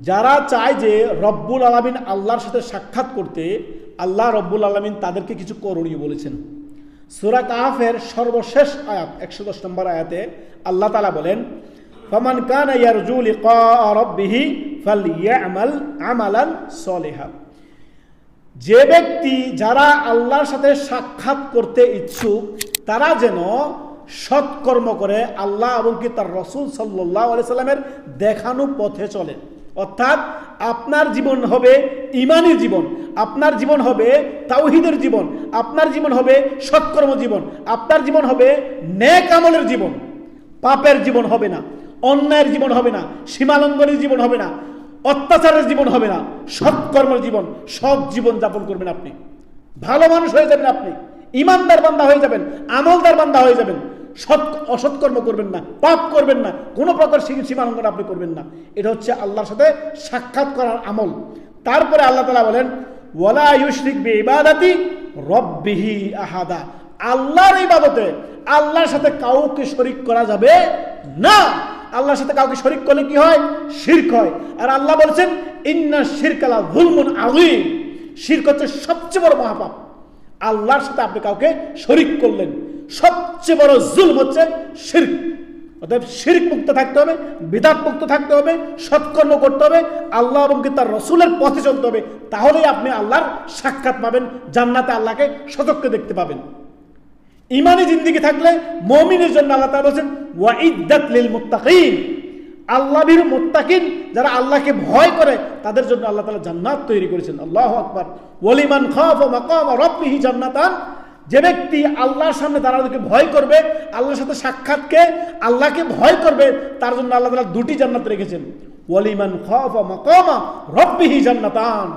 যারা চায় যে রব্বুল আলামিন আল্লাহর সাথে সাক্ষাৎ করতে, আল্লাহ রব্বুল আলামিন তাদেরকে কিছু করণীয় বলেছেন। সূরা কাহফের সর্বশেষ আয়াত 110 নম্বর আয়াতে আল্লাহ তাআলা বলেন, ফামান কানা ইয়ারজু লিকা রাব্বিহি ফালইয়ামাল আমালান সলিহা। যে ব্যক্তি যারা আল্লাহর সাথে সাক্ষাৎ করতে ইচ্ছুক তারা যেন সৎকর্ম করে আল্লাহ এবং কি তার রাসূল সাল্লাল্লাহু আলাইহি সাল্লামের দেখানো পথে চলে। অর্থাৎ আপনার জীবন হবে ঈমানী জীবন, আপনার জীবন হবে তাওহীদের জীবন, আপনার জীবন হবে সৎকর্ম জীবন, আপনার জীবন হবে নেক আমলের জীবন। পাপের জীবন হবে না, অন্যায়ের জীবন হবে না, সীমালঙ্ঘনের জীবন হবে না, অত্যাচারের জীবন হবে না, সৎকর্মের জীবন, সৎ জীবন যাপন করবেন আপনি, ভালো মানুষ হয়ে যাবেন আপনি, ইমানদার বান্দা হয়ে যাবেন, আমলদার বান্দা হয়ে যাবেন। অসৎকর্ম করবেন না, পাপ করবেন না, কোনো প্রকার সীমালঙ্ঘন আপনি করবেন না। এটা হচ্ছে আল্লাহর সাথে সাক্ষাৎ করার আমল। তারপরে আল্লাহ তাআলা বলেন, ওয়ালা ইউশরিক বিইবাদাতি রাব্বিহি আহাদা। আল্লাহর ইবাদতে আল্লাহর সাথে কাউকে শরীক করা যাবে না। আল্লাহর সাথে কাউকে শরীক করলে কি হয়? শিরক হয়। আর আল্লাহ বলেছেন, ইন্না শিরকা লা যুলমুন আযীম। শিরক হচ্ছে সবচেয়ে বড় মহাপাপ। আল্লাহর সাথে আপনি কাউকে শরীক করলেন, সবচেয়ে বড় জুলম হচ্ছে শিরক। অতএব শিরক মুক্ত থাকতে হবে, বিদআত মুক্ত থাকতে হবে, সৎকর্ম করতে হবে, আল্লাহ এবং তার রাসূলের পথে চলতে হবে। তাহলেই আপনি আল্লাহর সাক্ষাৎ পাবেন, জান্নাতে আল্লাহকে সচক্ষে দেখতে পাবেন। ঈমানী জিন্দেগি থাকলে মুমিনের জন্য আল্লাহ তাআলা বলেন, ওয়াইদ্দাত লিল মুত্তাকিন। আল্লাহ ভীরু মুত্তাকিন যারা আল্লাহকে ভয় করে তাদের জন্য আল্লাহ তাআলা জান্নাত তৈরি করেছেন। আল্লাহু আকবার। ওয়ালিমান খাফা মাকামা রাব্বিহি জান্নাতান। যে ব্যক্তি আল্লাহর সামনে দাঁড়ানোকে ভয় করবে, আল্লাহর সাথে সাক্ষাৎকে আল্লাহকে ভয় করবে, তার জন্য আল্লাহ তাআলা দুটি জান্নাত রেখেছেন। ওয়ালিমান খাফা মাকামা রাব্বিহি জান্নাতান।